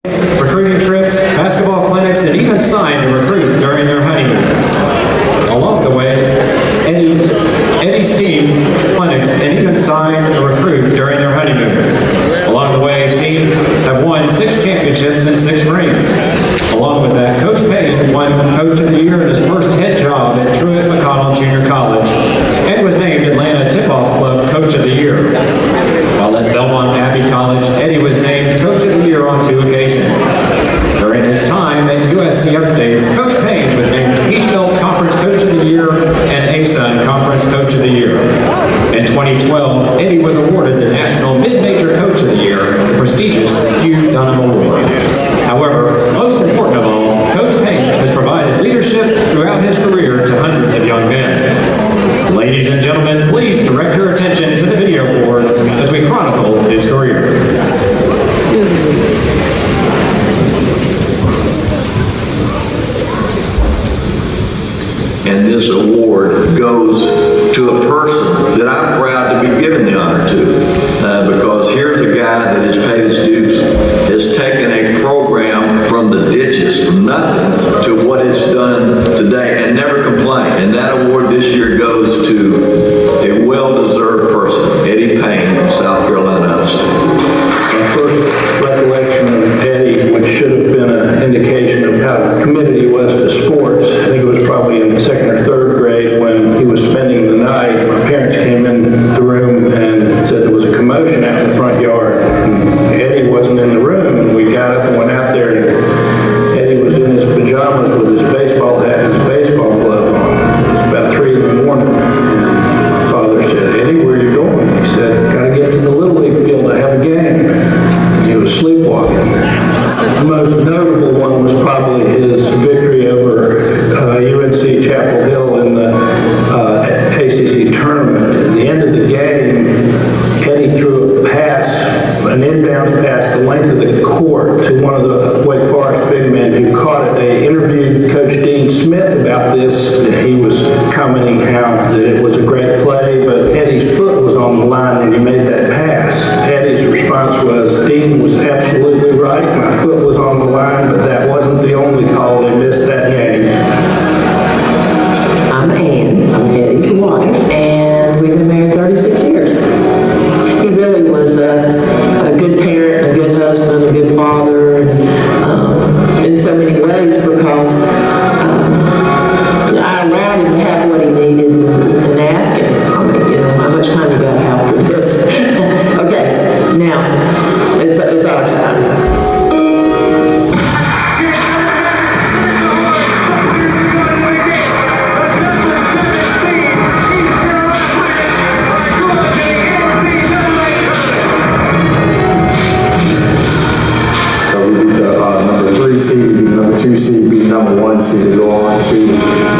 recruiting trips, basketball clinics, and even signed a recruit during their honeymoon. Along the way, Eddie's teams, clinics, and even signed a recruit during their honeymoon. Along the way, teams have won 6 championships and 6 rings. Along with that, Coach Payne won Coach of the Year in his first head job at Truett McConnell Junior College and was named Atlanta Tip-Off Club Coach of the Year. While at Belmont Abbey College, Eddie was named Coach of the Year on 2 occasions. During his time at USC Upstate, Coach Payne was named Peach Belt Conference Coach of the Year and ASUN Conference Coach of the Year. In 2012, Eddie was awarded the National Mid-Major Coach of the Year, the prestigious Hugh Dunham Award. However, most important of all, Coach Payne has provided leadership throughout his career to hundreds of young men. Ladies and gentlemen, please direct your attention to the video boards as we chronicle his career. And this award goes to a person that I'm proud to be given the honor to, because here's a guy that has paid his dues, has taken a program from the ditches, from nothing, to what it's done today, and never complained. And that award this year goes to a well-deserved person, Eddie Payne, South Carolina Upstate. My first recollection of Eddie, which should have been an indication of how committed he was to sports, I think it was probably in 2nd or 3rd grade when he was spending the night. My parents came in the room and said there was a commotion out in the front yard. And Eddie wasn't in the room, and we got up and went out there, and Eddie was in his pajamas with his baseball hat and his baseball glove on. It was about 3 in the morning. And my father said, "Eddie, where are you going?" He said, "Gotta get to the Little League field, I have a game." He was sleepwalking. The most notable one was probably his victory over UNC Chapel Hill in the ACC tournament. At the end of the game, Eddie threw a pass, an inbounds pass, the length of the court to one of the Wake Forest big men who caught it. They interviewed Coach Dean Smith about this. He was commenting how that it was a great play, but Eddie's foot was on the line when he made that pass. Eddie's response was, "Dean was absolutely right. My foot was on the line, but that wasn't the only call. They missed that game." I'm Ann. I'm Eddie's wife, and we've been married 36 years. He really was a good parent, a good husband, a good father, and, in so many ways, because I allowed him to have what he needed and asked him, how much time you got to have for this? Okay, now, it's our time. Number 3 seed, number 2 seed, beat number 1 seed to go on to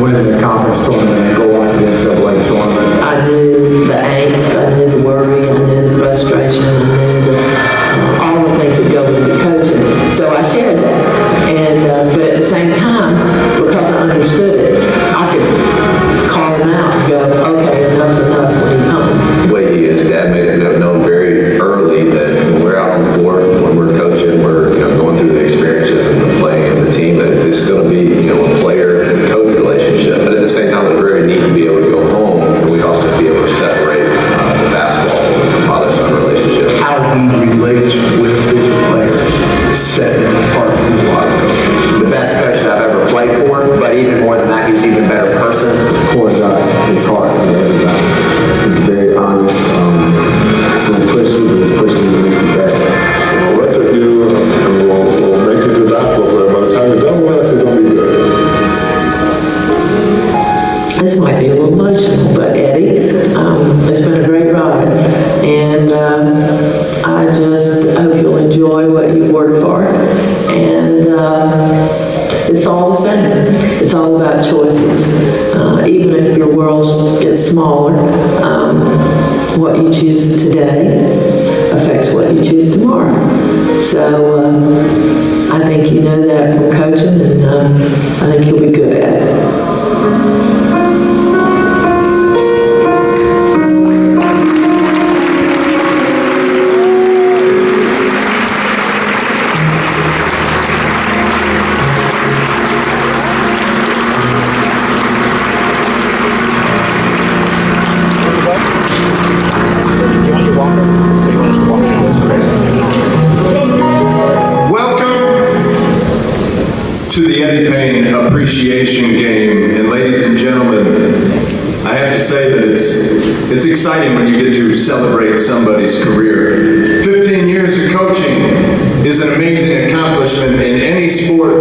win the conference tournament and go on to the NCAA tournament. I knew the angst, I knew the worry, I knew the frustration, I knew all the things that go into coaching. So I shared that. And but at the same time, because I understood it, I could call him out and go, "Okay, enough's enough," when he's home. The way he is, Dad made it known very early that when we're out on the floor, when we're coaching, we're going through the experiences and the playing of the team, that it's going to be a player-coach relationship. But at the same time, it's very neat to be able to go home, and we also be able to separate the basketball and the father-son relationship. How he relates with his players is set him apart from a lot of coaches. The best coach that I've ever played for, but even more than that, he's an even better person. His core guy, his heart, he's very honest. He's going to push you, but he's pushing you to make you better. So what to do, and we'll make you a good basketball player. By the time you're done with us, it's going to be good. This might be a little emotional, but Eddie, it's been a great ride, and I just hope you'll enjoy what you've worked for, and it's all the same. It's all about choices. Even if your world gets smaller, what you choose today affects what you choose tomorrow. So I think you know that from coaching, and I think you'll be good at it. appreciation game. And ladies and gentlemen, I have to say that it's exciting when you get to celebrate somebody's career. 15 years of coaching is an amazing accomplishment in any sport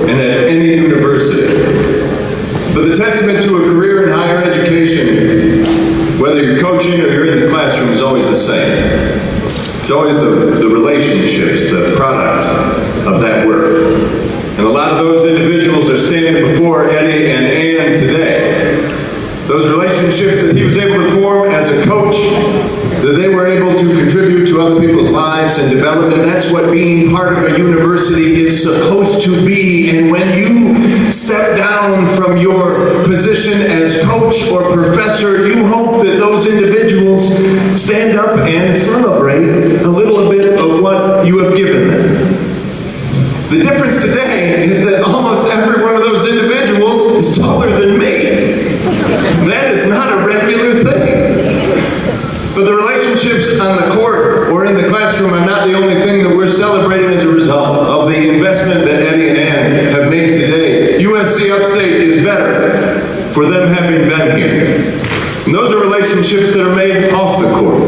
and at any university. But the testament to a career in higher education, whether you're coaching or you're in the classroom, is always the same. It's always the relationships, the product of that work. And a lot of those individuals are standing before Eddie and Ann today. Those relationships that he was able to form as a coach, that they were able to contribute to other people's lives and develop, and that's what being part of a university is supposed to be. And when you step down from your position as coach or professor, you hope that those individuals stand up and celebrate a little bit of what you have given them. The difference today is that almost every one of those individuals is taller than me. That is not a regular thing. But the relationships on the court or in the classroom are not the only thing that we're celebrating as a result of the investment that Eddie and Ann have made today. USC Upstate is better for them having been here. And those are relationships that are made off the court.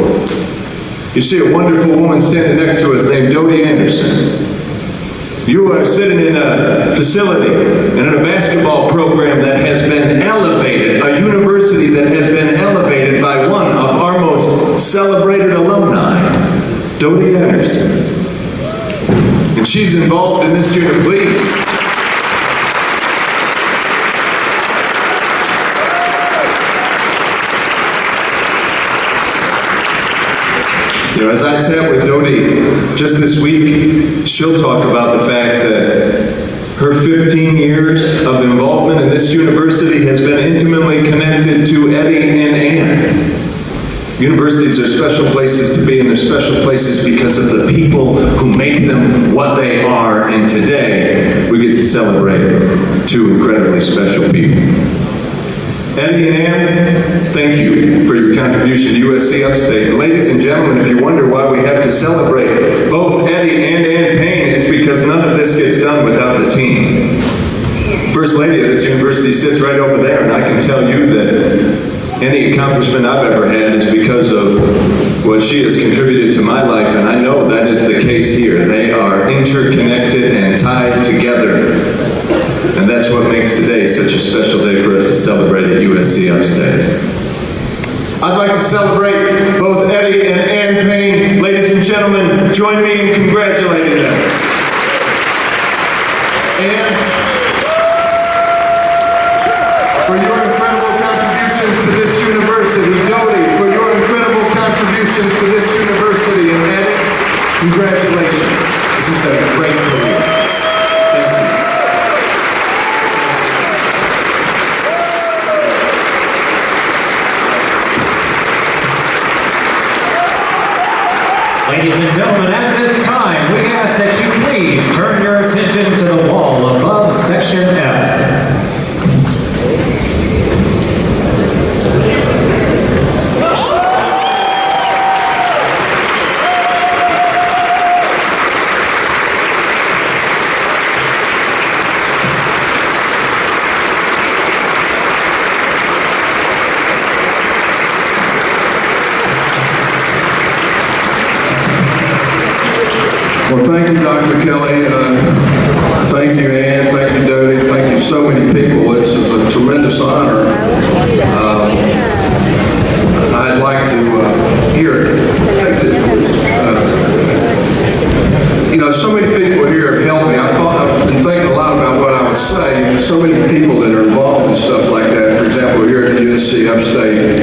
You see a wonderful woman standing next to us named Dodie Anderson. You are sitting in a facility and in a basketball program that has been elevated, a university that has been elevated by one of our most celebrated alumni, Dodie Anderson. And she's involved in this student league. You know, as I sat with Dodie just this week, she'll talk about the fact that her 15 years of involvement in this university has been intimately connected to Eddie and Ann. Universities are special places to be, and they're special places because of the people who make them what they are. And today, we get to celebrate two incredibly special people. Eddie and Ann, thank you for your contribution to USC Upstate. And ladies and gentlemen, if you wonder why we have to celebrate both Eddie and Ann Payne, it's because none of this gets done without the team. First lady of this university sits right over there, and I can tell you that any accomplishment I've ever had is because of what she has contributed to my life, and I know that is the case here. They are interconnected and tied together. And that's what makes today such a special day for us to celebrate at USC Upstate. I'd like to celebrate both Eddie and Ann Payne. Ladies and gentlemen, join me in congratulating them. Ann, for your incredible contributions to this university. Dodie, for your incredible contributions to this university. And Eddie, congratulations. This has been a great career. Ladies and gentlemen, at this time, we ask that you please turn your attention to the wall above Section F. Well, thank you, Dr. Kelly. Thank you, Ann. Thank you, Dodie. Thank you, so many people. This is a tremendous honor. I'd like to so many people here have helped me. I've been thinking a lot about what I would say. So many people that are involved in stuff like that. For example, here at the USC Upstate,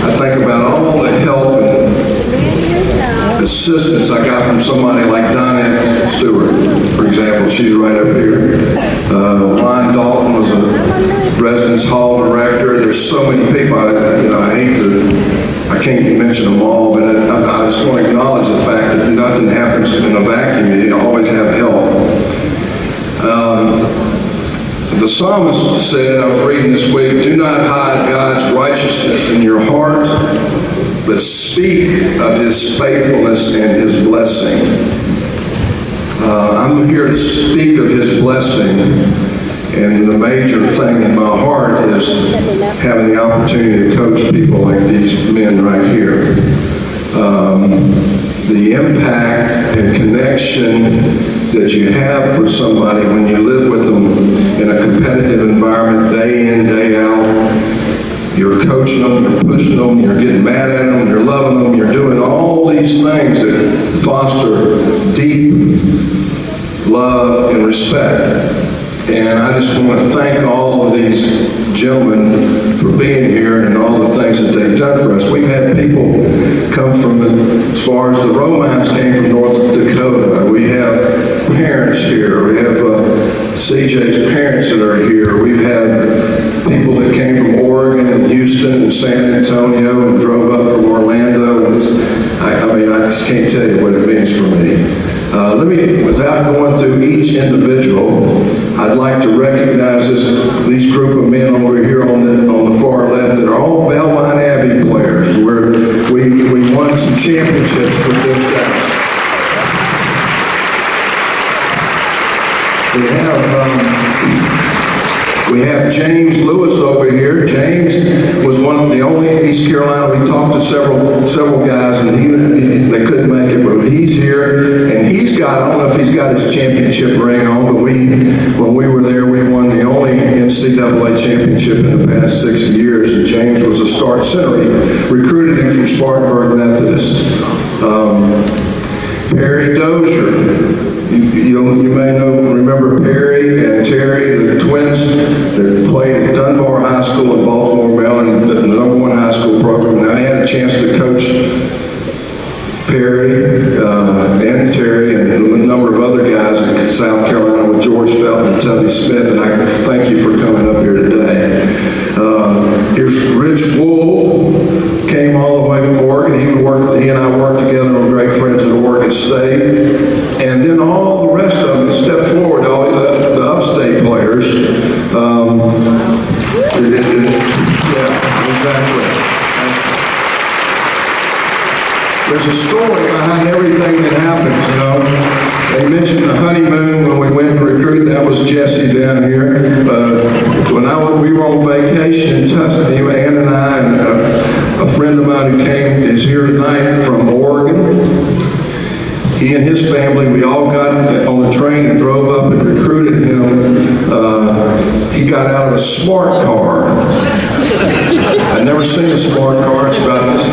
I think about all the help and assistance I got from somebody like Donna Stewart, for example. She's right up here. Ryan Dalton was a residence hall director. There's so many people. I can't mention them all, but I just want to acknowledge the fact that nothing happens in a vacuum. You always have help. The psalmist said, I was reading this week, do not hide God's righteousness in your heart, but speak of his faithfulness and his blessing. I'm here to speak of his blessing And the major thing in my heart is having the opportunity to coach people like these men right here. The impact and connection that you have with somebody when you live with them in a competitive environment day in, day out. You're coaching them, you're pushing them, you're getting mad at them, you're loving them, you're doing all these things that foster deep love and respect. And I just want to thank all of these gentlemen for being here and all the things that they've done for us. We've had people come from, as far as the Romines came from North Dakota. We have parents here. We have CJ's parents that are here. We've had people that came from Oregon and Houston and San Antonio and drove up from Orlando. And I just can't tell you what it means for me. Without going through each individual, I'd like to recognize these group of men over here on the far left that are all Belmont Abbey players, where we won some championships with those guys. We have James Lewis over here. James was one of the only East Carolina. We talked to several guys, and they couldn't make it, but he's here, and he's got, I don't know if he's got his championship ring on, but when we were there, we won the only NCAA championship in the past 60 years, and James was a start center. He recruited him from Spartanburg Methodist. Perry Dozier. You may remember Perry and Terry, the twins that played at Dunbar High School in Baltimore, Maryland, the #1 high school program. And I had a chance to coach Perry and Terry and a number of other guys in South Carolina with George Felton and Tubby Smith, and I thank you for coming up here today. Here's Rich Wool, came all the way from Oregon. He and I worked together on Great Friends at Oregon State. And then all the rest of them step forward, all the Upstate players. Yeah, exactly. There's a story behind everything that happens, you know. They mentioned the honeymoon when we went to recruit. That was Jesse down here. When we were on vacation in Tuscany, Ann and I and a friend of mine who is here tonight from Oregon. He and his family, we all got on the train and drove up and recruited him. He got out of a smart car. I'd never seen a smart car. It's about this.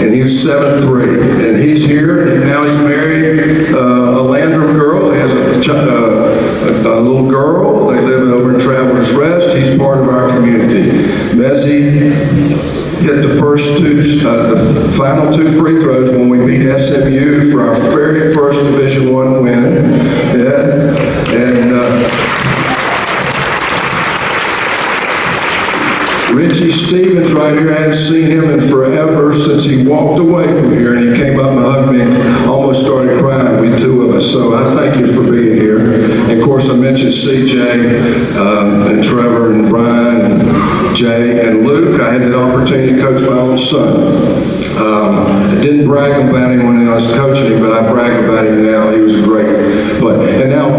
And he was 7'3", and he's here. And now he's married a Landrum girl. He has a little girl. They live over in Travelers Rest. He's part of our community. Messi hit the final two free throws when we beat SMU for our very first Division I win. Yeah, and Richie Stevens right here, I hadn't seen him in forever since he walked away from here, and he came up and hugged me and almost started crying, we two of us. So I thank you for being here. And of course I mentioned CJ and Trevor and Brian and Jay and Luke. I had the opportunity to coach my own son. I didn't brag about him when I was coaching him, but I brag about him now. He was a great player. And now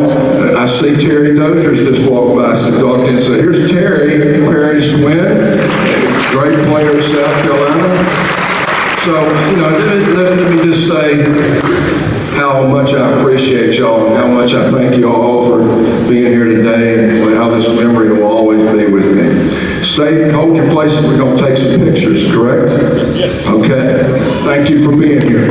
I see Terry Dozier's just walked by. I said, talked in and said, here's Terry, Perry's twin, great player in South Carolina. So, you know, let me just say how much I appreciate y'all and how much I thank you all for being here today and how this memory will always be with me. Hold your places. We're going to take some pictures, correct? Yes. Okay. Thank you for being here.